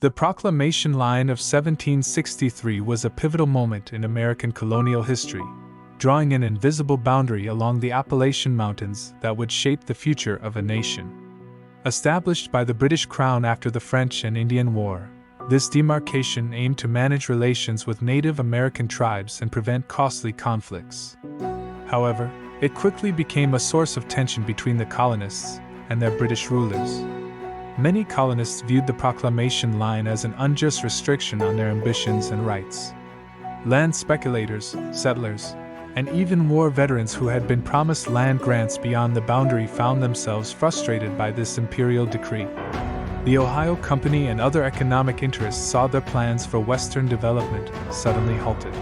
The Proclamation Line of 1763 was a pivotal moment in American colonial history, drawing an invisible boundary along the Appalachian Mountains that would shape the future of a nation. Established by the British Crown after the French and Indian War, this demarcation aimed to manage relations with Native American tribes and prevent costly conflicts. However, it quickly became a source of tension between the colonists and their British rulers. Many colonists viewed the Proclamation Line as an unjust restriction on their ambitions and rights. Land speculators, settlers, and even war veterans who had been promised land grants beyond the boundary found themselves frustrated by this imperial decree. The Ohio Company and other economic interests saw their plans for Western development suddenly halted.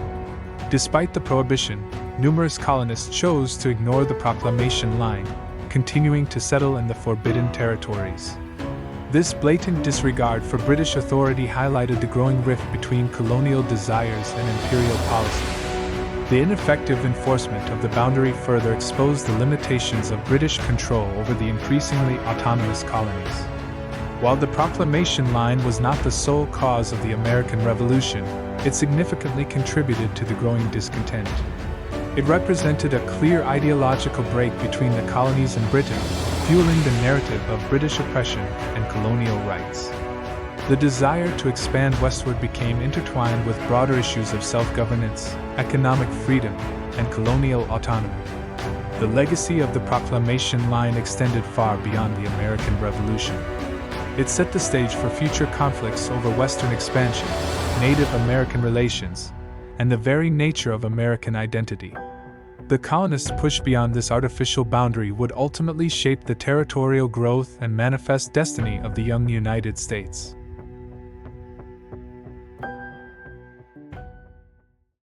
Despite the prohibition, numerous colonists chose to ignore the Proclamation Line, continuing to settle in the forbidden territories. This blatant disregard for British authority highlighted the growing rift between colonial desires and imperial policy. The ineffective enforcement of the boundary further exposed the limitations of British control over the increasingly autonomous colonies. While the Proclamation Line was not the sole cause of the American Revolution, it significantly contributed to the growing discontent. It represented a clear ideological break between the colonies and Britain, fueling the narrative of British oppression and colonial rights. The desire to expand westward became intertwined with broader issues of self-governance, economic freedom, and colonial autonomy. The legacy of the Proclamation Line extended far beyond the American Revolution. It set the stage for future conflicts over Western expansion, Native American relations, and the very nature of American identity. The colonists' push beyond this artificial boundary would ultimately shape the territorial growth and manifest destiny of the young United States.